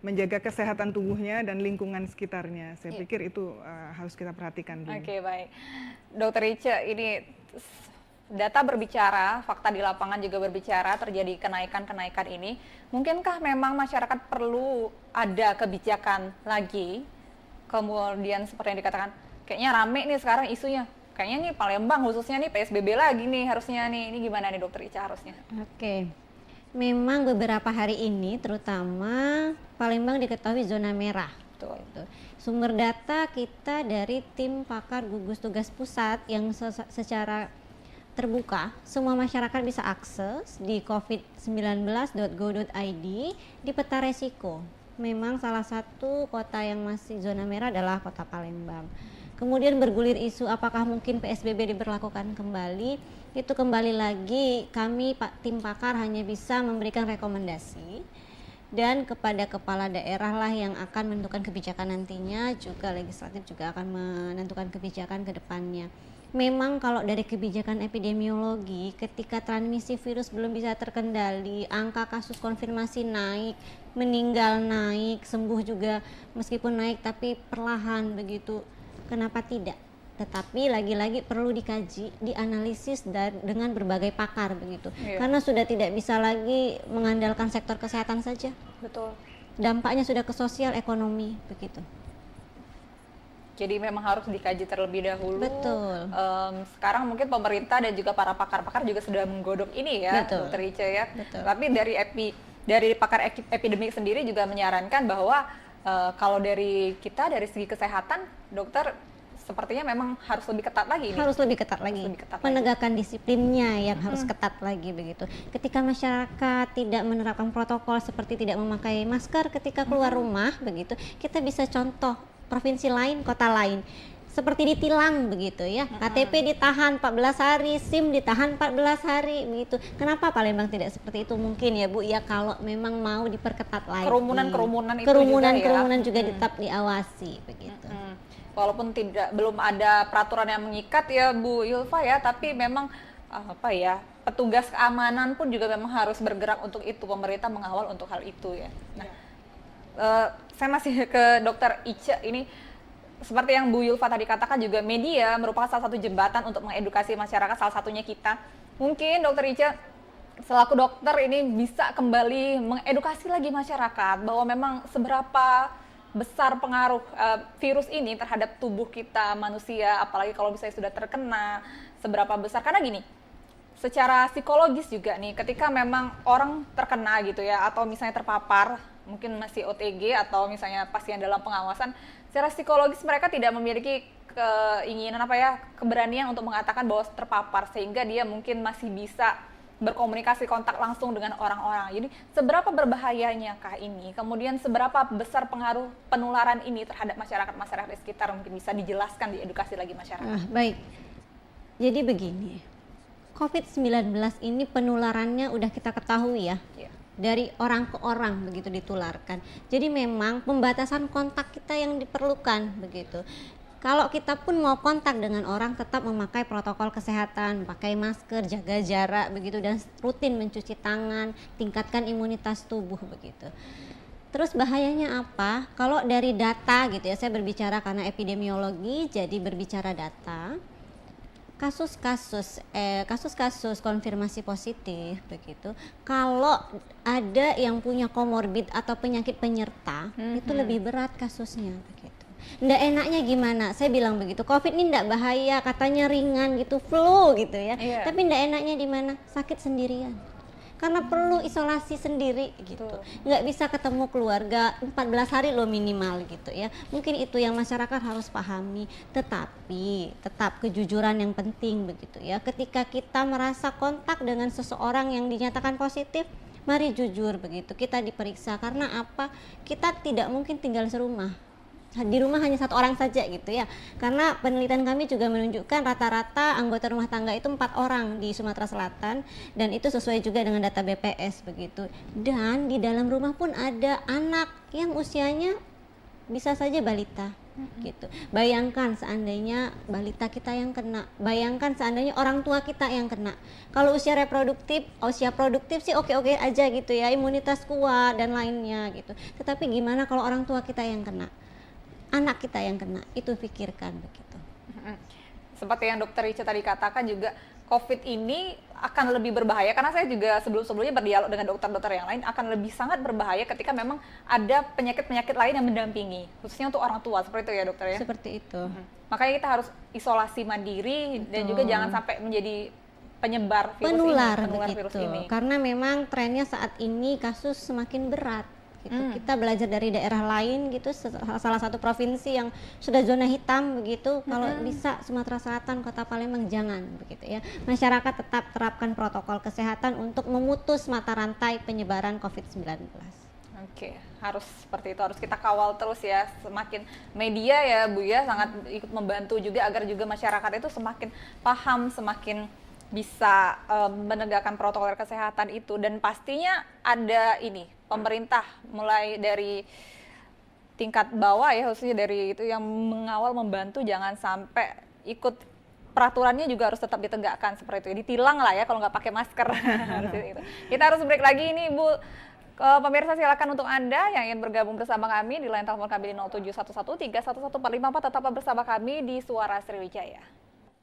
Speaker 2: menjaga kesehatan tubuhnya dan lingkungan sekitarnya. Saya pikir itu harus kita perhatikan dulu.
Speaker 1: Oke, baik. Dokter Ica, ini data berbicara, fakta di lapangan juga berbicara, terjadi kenaikan-kenaikan ini. Mungkinkah memang masyarakat perlu ada kebijakan lagi? Kemudian seperti yang dikatakan, kayaknya rame nih sekarang isunya. Kayaknya nih Palembang khususnya nih PSBB lagi nih harusnya nih. Ini gimana nih Dokter Ica harusnya?
Speaker 3: Oke. Memang beberapa hari ini terutama Palembang diketahui zona merah.
Speaker 1: Betul.
Speaker 3: Sumber data kita dari tim pakar gugus tugas pusat yang secara terbuka, semua masyarakat bisa akses di covid19.go.id di peta resiko. Memang salah satu kota yang masih zona merah adalah kota Palembang. Kemudian bergulir isu apakah mungkin PSBB diberlakukan kembali. Itu kembali lagi kami tim pakar hanya bisa memberikan rekomendasi, dan kepada kepala daerah lah yang akan menentukan kebijakan nantinya, juga legislatif juga akan menentukan kebijakan ke depannya. Memang kalau dari kebijakan epidemiologi, ketika transmisi virus belum bisa terkendali, angka kasus konfirmasi naik, meninggal naik, sembuh juga meskipun naik tapi perlahan begitu, kenapa tidak? Tetapi lagi-lagi perlu dikaji, dianalisis dengan berbagai pakar begitu. Karena sudah tidak bisa lagi mengandalkan sektor kesehatan saja.
Speaker 1: Betul.
Speaker 3: Dampaknya sudah ke sosial, ekonomi begitu.
Speaker 1: Jadi memang harus dikaji terlebih dahulu.
Speaker 3: Betul.
Speaker 1: Sekarang mungkin pemerintah dan juga para pakar-pakar juga sudah menggodok ini ya,
Speaker 3: Betul.
Speaker 1: Dokter Ica ya.
Speaker 3: Betul.
Speaker 1: Tapi dari pakar epidemik sendiri juga menyarankan bahwa kalau dari kita dari segi kesehatan, dokter sepertinya memang harus lebih ketat lagi ini.
Speaker 3: Harus lebih ketat lagi. Penegakan disiplinnya yang harus ketat lagi begitu. Ketika masyarakat tidak menerapkan protokol seperti tidak memakai masker ketika keluar rumah begitu, kita bisa contoh provinsi lain, kota lain. Seperti ditilang begitu ya. KTP ditahan 14 hari, SIM ditahan 14 hari begitu. Kenapa Palembang tidak seperti itu? Mungkin ya Bu ya, kalau memang mau diperketat lagi.
Speaker 1: Kerumunan itu
Speaker 3: kerumunan juga tetap diawasi begitu.
Speaker 1: Walaupun belum ada peraturan yang mengikat ya Bu Yulfa ya, tapi memang petugas keamanan pun juga memang harus bergerak untuk itu, pemerintah mengawal untuk hal itu ya. Nah, saya masih ke Dokter Ica ini, seperti yang Bu Yulfa tadi katakan juga media merupakan salah satu jembatan untuk mengedukasi masyarakat, salah satunya kita. Mungkin Dokter Ica selaku dokter ini bisa kembali mengedukasi lagi masyarakat bahwa memang seberapa besar pengaruh virus ini terhadap tubuh kita manusia, apalagi kalau misalnya sudah terkena, seberapa besar. Karena gini, secara psikologis juga nih, ketika memang orang terkena gitu ya, atau misalnya terpapar, mungkin masih OTG atau misalnya pasien dalam pengawasan, secara psikologis mereka tidak memiliki keinginan keberanian untuk mengatakan bahwa terpapar, sehingga dia mungkin masih bisa berkomunikasi kontak langsung dengan orang-orang. Jadi seberapa berbahayanya kah ini? Kemudian seberapa besar pengaruh penularan ini terhadap masyarakat di sekitar? Mungkin bisa dijelaskan, diedukasi lagi masyarakat.
Speaker 3: Baik. Jadi begini, COVID-19 ini penularannya udah kita ketahui ya. Dari orang ke orang begitu ditularkan. Jadi memang pembatasan kontak kita yang diperlukan begitu. Kalau kita pun mau kontak dengan orang, tetap memakai protokol kesehatan, pakai masker, jaga jarak begitu, dan rutin mencuci tangan, tingkatkan imunitas tubuh begitu. Terus bahayanya apa? Kalau dari data gitu ya, saya berbicara karena epidemiologi, jadi berbicara data. kasus-kasus konfirmasi positif begitu, kalau ada yang punya komorbid atau penyakit penyerta, itu lebih berat kasusnya begitu. Nggak enaknya gimana? Saya bilang begitu, COVID ini nggak bahaya, katanya ringan gitu, flu gitu ya.
Speaker 1: Iya.
Speaker 3: Tapi nggak enaknya di mana? Sakit sendirian. Karena perlu isolasi sendiri gitu. Nggak bisa ketemu keluarga 14 hari loh minimal gitu ya. Mungkin itu yang masyarakat harus pahami. Tetapi tetap kejujuran yang penting begitu ya. Ketika kita merasa kontak dengan seseorang yang dinyatakan positif, mari jujur begitu. Kita diperiksa karena apa? Kita tidak mungkin tinggal serumah. Di rumah hanya satu orang saja gitu ya, karena penelitian kami juga menunjukkan rata-rata anggota rumah tangga itu 4 orang di Sumatera Selatan, dan itu sesuai juga dengan data BPS begitu. Dan di dalam rumah pun ada anak yang usianya bisa saja balita gitu. Bayangkan seandainya balita kita yang kena, bayangkan seandainya orang tua kita yang kena. Kalau usia produktif sih oke-oke aja gitu ya, imunitas kuat dan lainnya gitu. Tetapi gimana kalau orang tua kita yang kena? Anak kita yang kena, itu pikirkan begitu.
Speaker 1: Seperti yang Dokter Ica tadi katakan juga, COVID ini akan lebih berbahaya, karena saya juga sebelum-sebelumnya berdialog dengan dokter-dokter yang lain, akan lebih sangat berbahaya ketika memang ada penyakit-penyakit lain yang mendampingi, khususnya untuk orang tua, seperti itu ya dokter ya?
Speaker 3: Seperti itu.
Speaker 1: Makanya kita harus isolasi mandiri, dan juga jangan sampai menjadi penyebar
Speaker 3: penular
Speaker 1: virus ini.
Speaker 3: Karena memang trennya saat ini kasus semakin berat. Gitu. Kita belajar dari daerah lain gitu, salah satu provinsi yang sudah zona hitam begitu, kalau bisa Sumatera Selatan, Kota Palembang jangan begitu ya. Masyarakat tetap terapkan protokol kesehatan untuk memutus mata rantai penyebaran COVID-19.
Speaker 1: Oke, harus seperti itu, harus kita kawal terus ya. Semakin media ya Bu ya sangat ikut membantu juga agar juga masyarakat itu semakin paham, semakin bisa menegakkan protokol kesehatan itu. Dan pastinya ada ini, pemerintah mulai dari tingkat bawah ya, khususnya dari itu yang mengawal, membantu jangan sampai ikut peraturannya juga harus tetap ditegakkan seperti itu. Ditilang lah ya kalau nggak pakai masker. Kita harus break lagi ini Bu. Pemirsa silakan untuk Anda yang ingin bergabung bersama kami di line telepon kami di 0711311454, tetap bersama kami di Suara Sriwijaya.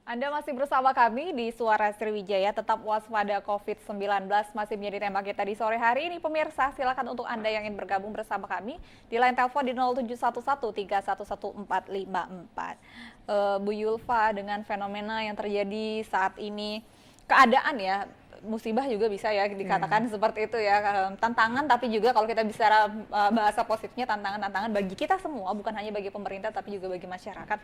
Speaker 1: Anda masih bersama kami di Suara Sriwijaya, tetap waspada COVID-19 masih menjadi tema kita di sore hari ini. Pemirsa, silakan untuk Anda yang ingin bergabung bersama kami di line telepon di 0711311454. Bu Yulfa, dengan fenomena yang terjadi saat ini, keadaan ya, musibah juga bisa ya dikatakan seperti itu ya, tantangan, tapi juga kalau kita bicara bahasa positifnya tantangan bagi kita semua, bukan hanya bagi pemerintah tapi juga bagi masyarakat.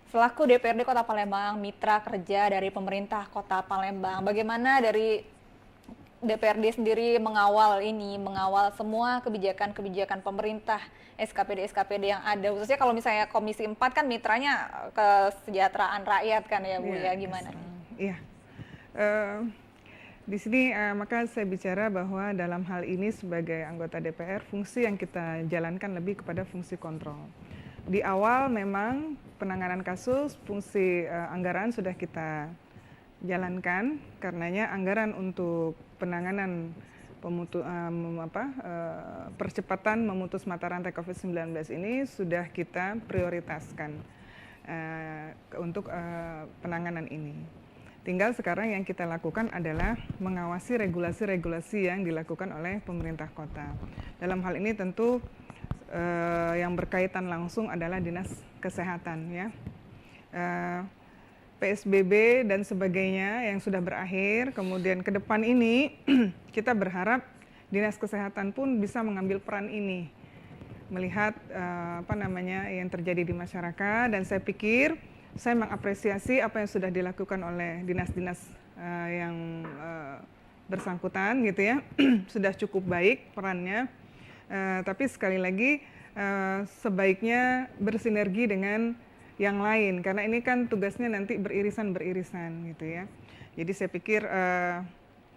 Speaker 1: Selaku DPRD Kota Palembang, mitra kerja dari pemerintah Kota Palembang, bagaimana dari DPRD sendiri mengawal semua kebijakan pemerintah, SKPD yang ada, khususnya kalau misalnya Komisi 4 kan mitranya kesejahteraan rakyat kan ya Bu ya, gimana?
Speaker 2: Iya. Di sini maka saya bicara bahwa dalam hal ini sebagai anggota DPR, fungsi yang kita jalankan lebih kepada fungsi kontrol. Di awal memang penanganan kasus, fungsi anggaran sudah kita jalankan, karenanya anggaran untuk penanganan percepatan memutus mata rantai COVID-19 ini sudah kita prioritaskan untuk penanganan ini. Tinggal sekarang yang kita lakukan adalah mengawasi regulasi-regulasi yang dilakukan oleh pemerintah kota. Dalam hal ini tentu yang berkaitan langsung adalah Dinas Kesehatan ya. PSBB dan sebagainya yang sudah berakhir, kemudian ke depan ini kita berharap Dinas Kesehatan pun bisa mengambil peran ini, melihat yang terjadi di masyarakat, dan saya pikir saya mengapresiasi apa yang sudah dilakukan oleh dinas-dinas yang bersangkutan gitu ya, sudah cukup baik perannya, tapi sekali lagi sebaiknya bersinergi dengan yang lain, karena ini kan tugasnya nanti beririsan gitu ya. Jadi saya pikir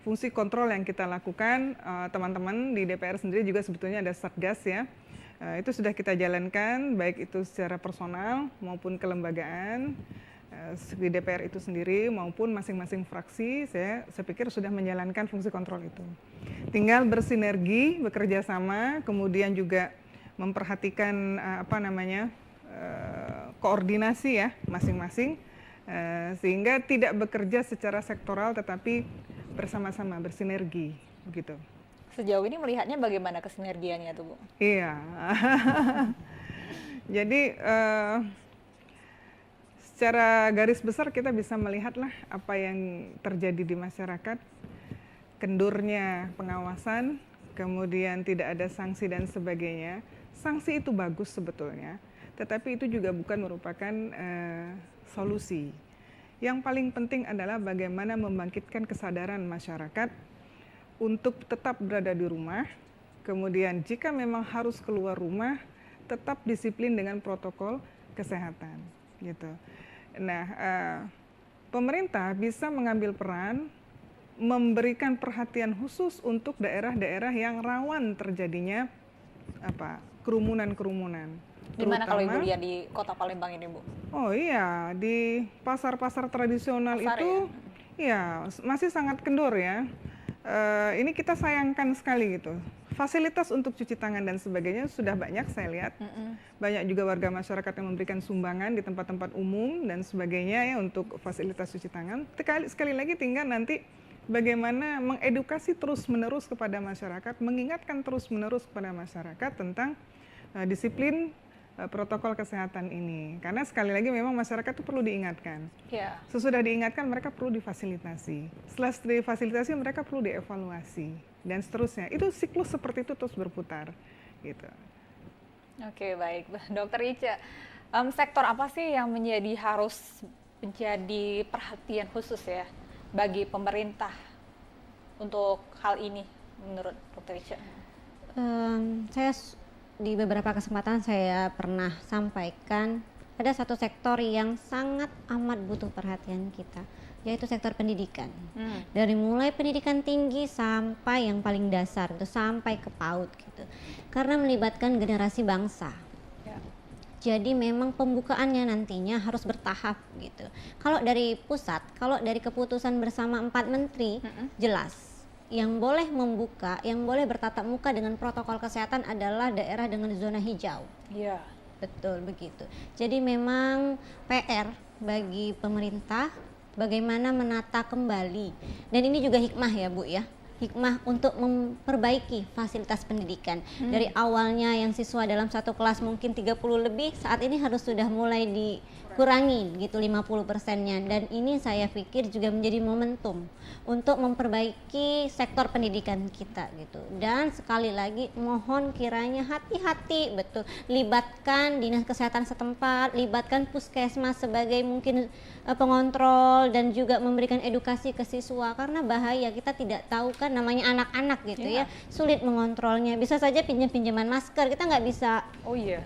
Speaker 2: fungsi kontrol yang kita lakukan, teman-teman di DPR sendiri juga sebetulnya ada Satgas ya. Itu sudah kita jalankan, baik itu secara personal maupun kelembagaan di DPR itu sendiri maupun masing-masing fraksi. Saya pikir sudah menjalankan fungsi kontrol itu. Tinggal bersinergi, bekerja sama, kemudian juga memperhatikan koordinasi ya masing-masing Sehingga tidak bekerja secara sektoral tetapi bersama-sama bersinergi begitu.
Speaker 1: Sejauh ini melihatnya bagaimana kesinergiannya tuh Bu?
Speaker 2: Iya. Jadi secara garis besar kita bisa melihatlah apa yang terjadi di masyarakat, kendurnya pengawasan, kemudian tidak ada sanksi dan sebagainya. Sanksi itu bagus sebetulnya, tetapi itu juga bukan merupakan solusi. Yang paling penting adalah bagaimana membangkitkan kesadaran masyarakat untuk tetap berada di rumah, kemudian jika memang harus keluar rumah, tetap disiplin dengan protokol kesehatan, gitu. Nah, pemerintah bisa mengambil peran, memberikan perhatian khusus untuk daerah-daerah yang rawan terjadinya kerumunan-kerumunan.
Speaker 1: Di mana kalau Ibu lihat di Kota Palembang ini, Bu?
Speaker 2: Oh iya, di pasar-pasar tradisional
Speaker 1: Pasar,
Speaker 2: itu ya masih sangat kendor ya. Ini kita sayangkan sekali gitu. Fasilitas untuk cuci tangan dan sebagainya sudah banyak saya lihat. Banyak juga warga masyarakat yang memberikan sumbangan di tempat-tempat umum dan sebagainya ya untuk fasilitas cuci tangan. Sekali lagi tinggal nanti bagaimana mengedukasi terus-menerus kepada masyarakat, mengingatkan terus-menerus kepada masyarakat tentang disiplin protokol kesehatan ini. Karena sekali lagi memang masyarakat itu perlu diingatkan.
Speaker 1: Ya.
Speaker 2: Sesudah diingatkan mereka perlu difasilitasi. Setelah difasilitasi mereka perlu dievaluasi dan seterusnya. Itu siklus seperti itu terus berputar gitu.
Speaker 1: Oke, baik. Dokter Ica, sektor apa sih yang harus menjadi perhatian khusus ya bagi pemerintah untuk hal ini menurut Dokter Ica?
Speaker 3: Saya di beberapa kesempatan saya pernah sampaikan ada satu sektor yang sangat amat butuh perhatian kita, yaitu sektor pendidikan. Dari mulai pendidikan tinggi sampai yang paling dasar itu sampai ke PAUD gitu. Karena melibatkan generasi bangsa.
Speaker 1: Ya.
Speaker 3: Jadi memang pembukaannya nantinya harus bertahap gitu. Kalau dari pusat, kalau dari keputusan bersama 4 menteri jelas yang boleh membuka, yang boleh bertatap muka dengan protokol kesehatan adalah daerah dengan zona hijau.
Speaker 1: Iya.
Speaker 3: Betul begitu. Jadi memang PR bagi pemerintah bagaimana menata kembali. Dan ini juga hikmah ya Bu ya. Hikmah untuk memperbaiki fasilitas pendidikan. Dari awalnya yang siswa dalam satu kelas mungkin 30 lebih, saat ini harus sudah mulai dikurangi gitu 50%-nya. Dan ini saya pikir juga menjadi momentum untuk memperbaiki sektor pendidikan kita gitu. Dan sekali lagi mohon kiranya hati-hati betul, libatkan dinas kesehatan setempat, libatkan puskesmas sebagai mungkin pengontrol dan juga memberikan edukasi ke siswa, karena bahaya kita tidak tahu kan namanya anak-anak gitu ya, sulit mengontrolnya. Bisa saja pinjaman masker, kita nggak bisa.
Speaker 1: Oh iya.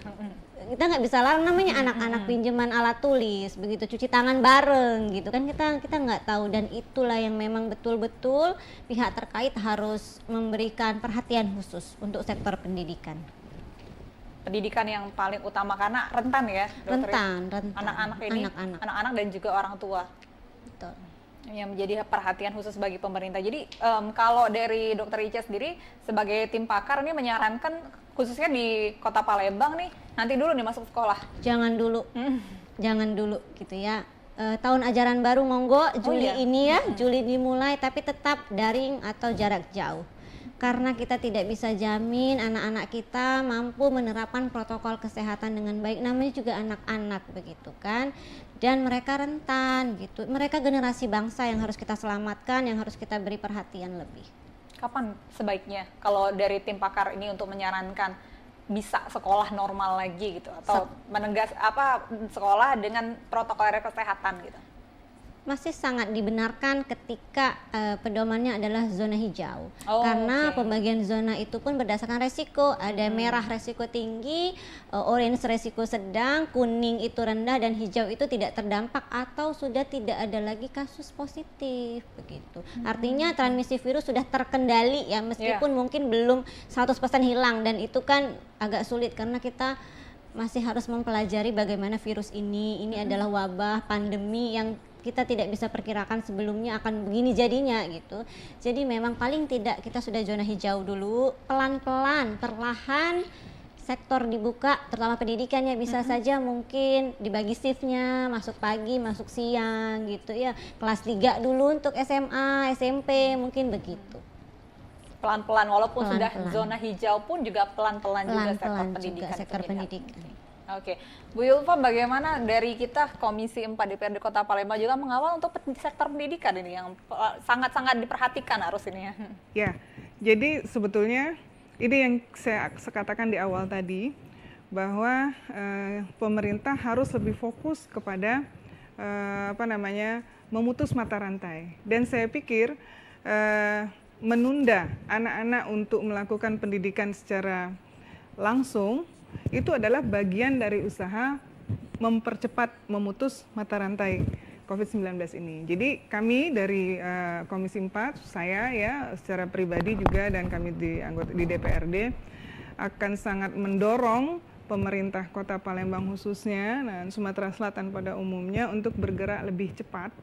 Speaker 3: Kita nggak bisa larang namanya anak-anak pinjaman alat tulis, begitu cuci tangan bareng gitu kan, kita nggak tahu. Dan itulah yang memang betul-betul pihak terkait harus memberikan perhatian khusus untuk sektor pendidikan.
Speaker 1: Pendidikan yang paling utama karena rentan ya, Dokter.
Speaker 3: Rentan.
Speaker 1: Anak-anak ini, anak-anak dan juga orang tua.
Speaker 3: Betul.
Speaker 1: Yang menjadi perhatian khusus bagi pemerintah. Jadi kalau dari Dokter Ica sendiri sebagai tim pakar ini menyarankan khususnya di Kota Palembang nih, nanti dulu nih masuk sekolah.
Speaker 3: Jangan dulu gitu ya. Tahun ajaran baru monggo Juli ini ya, Juli dimulai, tapi tetap daring atau jarak jauh. Karena kita tidak bisa jamin anak-anak kita mampu menerapkan protokol kesehatan dengan baik, namanya juga anak-anak begitu kan. Dan mereka rentan gitu, mereka generasi bangsa yang harus kita selamatkan, yang harus kita beri perhatian lebih.
Speaker 1: Kapan sebaiknya kalau dari tim pakar ini untuk menyarankan bisa sekolah normal lagi gitu, atau sekolah dengan protokol kesehatan gitu?
Speaker 3: Masih sangat dibenarkan ketika pedomannya adalah zona hijau. Karena pembagian zona itu pun berdasarkan resiko, ada merah resiko tinggi, orange resiko sedang, kuning itu rendah, dan hijau itu tidak terdampak atau sudah tidak ada lagi kasus positif begitu. Artinya transmisi virus sudah terkendali ya, meskipun mungkin belum 100% hilang, dan itu kan agak sulit karena kita masih harus mempelajari bagaimana virus ini adalah wabah pandemi yang kita tidak bisa perkirakan sebelumnya akan begini jadinya gitu. Jadi memang paling tidak kita sudah zona hijau dulu, pelan-pelan, perlahan sektor dibuka, terutama pendidikannya bisa saja mungkin dibagi shiftnya, masuk pagi, masuk siang gitu ya. Kelas 3 dulu untuk SMA, SMP, mungkin begitu.
Speaker 1: Pelan-pelan, walaupun sudah
Speaker 3: Pelan-pelan.
Speaker 1: zona hijau pun juga pelan-pelan juga sektor
Speaker 3: Pelan-pelan
Speaker 1: pendidikan.
Speaker 3: juga sektor
Speaker 1: itu dilihat.
Speaker 3: pendidikan.
Speaker 1: Oke, Bu Yulfa, bagaimana dari kita Komisi 4 DPRD Kota Palembang juga mengawal untuk sektor pendidikan ini yang sangat-sangat diperhatikan harus ini ya?
Speaker 2: Ya, jadi sebetulnya ini yang saya katakan di awal tadi, bahwa pemerintah harus lebih fokus kepada memutus mata rantai. Dan saya pikir menunda anak-anak untuk melakukan pendidikan secara langsung itu adalah bagian dari usaha mempercepat memutus mata rantai COVID-19 ini. Jadi kami dari Komisi 4, saya ya secara pribadi juga dan kami di anggota di DPRD akan sangat mendorong pemerintah Kota Palembang khususnya dan Sumatera Selatan pada umumnya untuk bergerak lebih cepat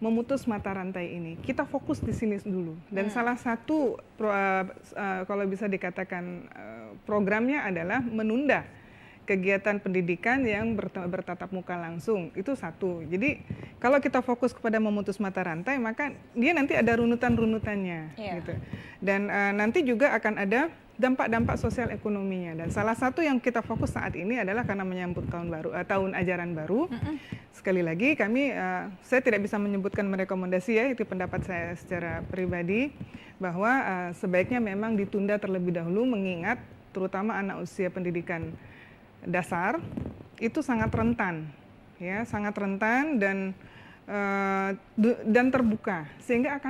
Speaker 2: memutus mata rantai ini. Kita fokus di sini dulu. Dan salah satu kalau bisa dikatakan programnya adalah menunda kegiatan pendidikan yang bertatap muka langsung. Itu satu. Jadi kalau kita fokus kepada memutus mata rantai, maka dia nanti ada runutan-runutannya gitu. Dan nanti juga akan ada dampak-dampak sosial ekonominya. Dan salah satu yang kita fokus saat ini adalah karena menyambut tahun ajaran baru. Sekali lagi saya tidak bisa menyebutkan merekomendasi ya, itu pendapat saya secara pribadi, bahwa sebaiknya memang ditunda terlebih dahulu, mengingat terutama anak usia pendidikan dasar itu sangat rentan, ya sangat rentan dan terbuka, sehingga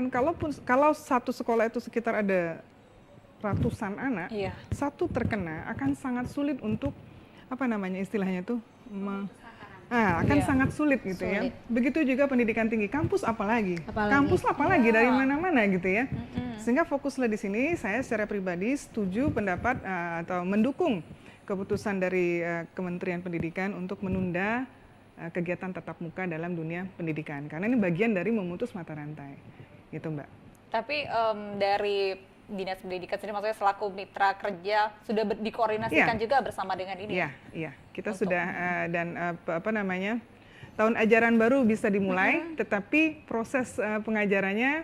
Speaker 2: kalau satu sekolah itu sekitar ada ratusan anak, satu terkena akan sangat sulit untuk istilahnya tuh akan sangat sulit gitu ya. Begitu juga pendidikan tinggi, kampus apalagi dari mana-mana gitu ya. Sehingga fokuslah di sini. Saya secara pribadi setuju pendapat atau mendukung keputusan dari Kementerian Pendidikan untuk menunda kegiatan tatap muka dalam dunia pendidikan, karena ini bagian dari memutus mata rantai, gitu Mbak.
Speaker 1: Tapi dari Dinas Pendidikan sendiri, maksudnya selaku mitra kerja sudah dikoordinasikan juga bersama dengan ini?
Speaker 2: Iya, kita sudah tahun ajaran baru bisa dimulai, tetapi proses pengajarannya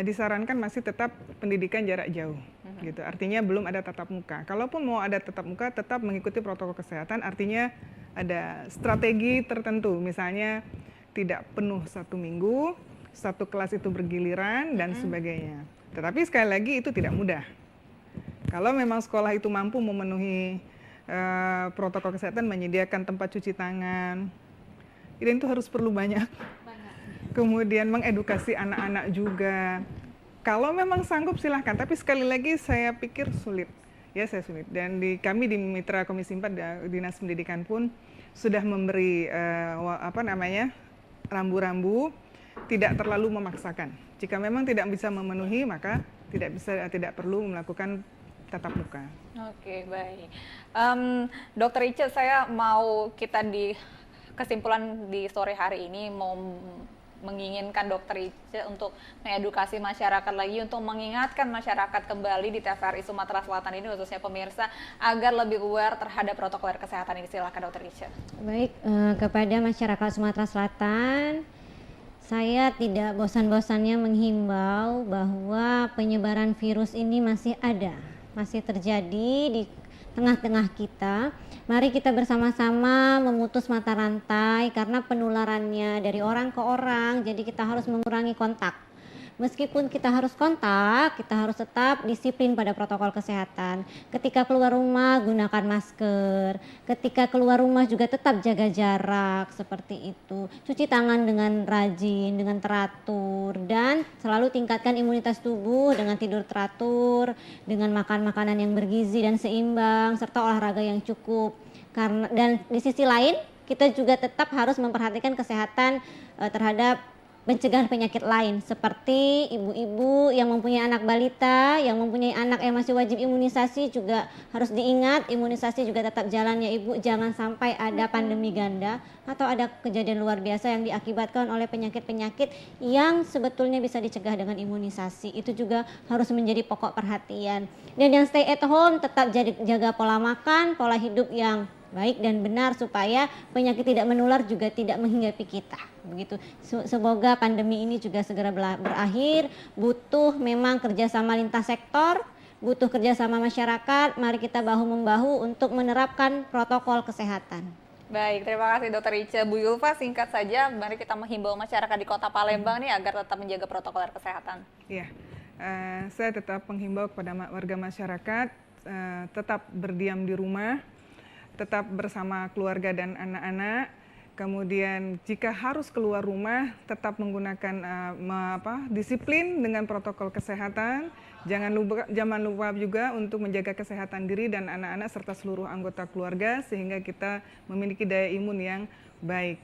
Speaker 2: disarankan masih tetap pendidikan jarak jauh, gitu. Artinya belum ada tatap muka. Kalaupun mau ada tatap muka, tetap mengikuti protokol kesehatan. Artinya ada strategi tertentu, misalnya tidak penuh 1 minggu, satu kelas itu bergiliran dan sebagainya. Tetapi sekali lagi itu tidak mudah. Kalau memang sekolah itu mampu memenuhi protokol kesehatan, menyediakan tempat cuci tangan, itu harus perlu banyak. Kemudian mengedukasi anak-anak juga. Kalau memang sanggup silahkan, tapi sekali lagi saya pikir sulit. Ya, saya sulit. Dan kami di Mitra Komisi 4 Dinas Pendidikan pun sudah memberi rambu-rambu, tidak terlalu memaksakan. Jika memang tidak bisa memenuhi, maka tidak perlu melakukan tatap muka.
Speaker 1: Oke, baik. Dokter Ice, saya mau kita di kesimpulan di sore hari ini mau menginginkan Dokter Ice untuk mengedukasi masyarakat lagi, untuk mengingatkan masyarakat kembali di TVRI Sumatera Selatan ini, khususnya pemirsa, agar lebih aware terhadap protokol kesehatan ini. Silakan Dokter Ice. Baik,
Speaker 3: kepada masyarakat Sumatera Selatan, saya tidak bosan-bosannya menghimbau bahwa penyebaran virus ini masih ada, masih terjadi di tengah-tengah kita. Mari kita bersama-sama memutus mata rantai karena penularannya dari orang ke orang, jadi kita harus mengurangi kontak. Meskipun kita harus kontak, kita harus tetap disiplin pada protokol kesehatan. Ketika keluar rumah, gunakan masker. Ketika keluar rumah juga tetap jaga jarak, seperti itu. Cuci tangan dengan rajin, dengan teratur, dan selalu tingkatkan imunitas tubuh dengan tidur teratur, dengan makan makanan yang bergizi dan seimbang, serta olahraga yang cukup. Dan di sisi lain, kita juga tetap harus memperhatikan kesehatan terhadap pencegahan penyakit lain seperti ibu-ibu yang mempunyai anak balita, yang mempunyai anak yang masih wajib imunisasi juga harus diingat imunisasi juga tetap jalan ya Ibu, jangan sampai ada pandemi ganda atau ada kejadian luar biasa yang diakibatkan oleh penyakit-penyakit yang sebetulnya bisa dicegah dengan imunisasi. Itu juga harus menjadi pokok perhatian. Dan yang stay at home tetap jaga pola makan, pola hidup yang baik dan benar supaya penyakit tidak menular juga tidak menghinggapi kita. Begitu. Semoga pandemi ini juga segera berakhir. Butuh memang kerjasama lintas sektor, butuh kerjasama masyarakat. Mari kita bahu-membahu untuk menerapkan protokol kesehatan.
Speaker 1: Baik, terima kasih Dokter Ica. Bu Yulfa, singkat saja, mari kita menghimbau masyarakat di Kota Palembang nih agar tetap menjaga protokol kesehatan.
Speaker 2: Iya, saya tetap menghimbau kepada warga masyarakat tetap berdiam di rumah, tetap bersama keluarga dan anak-anak. Kemudian jika harus keluar rumah, tetap menggunakan disiplin dengan protokol kesehatan. Jangan lupa juga untuk menjaga kesehatan diri dan anak-anak serta seluruh anggota keluarga sehingga kita memiliki daya imun yang baik.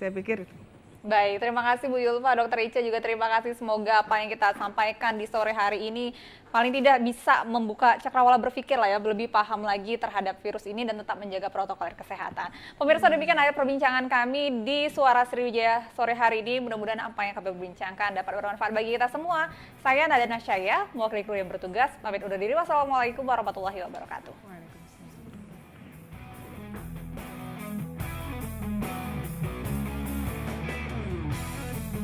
Speaker 2: Saya pikir itu.
Speaker 1: Baik, terima kasih Bu Yulfa, Dokter Ica juga terima kasih. Semoga apa yang kita sampaikan di sore hari ini paling tidak bisa membuka cakrawala berpikir lah ya, lebih paham lagi terhadap virus ini dan tetap menjaga protokol kesehatan. Pemirsa, demikian akhir perbincangan kami di Suara Sriwijaya sore hari ini. Mudah-mudahan apa yang kami bincangkan dapat bermanfaat bagi kita semua. Saya Nada Nasyaya, mewakili kru yang bertugas, pamit undur diri. Wassalamualaikum warahmatullahi wabarakatuh.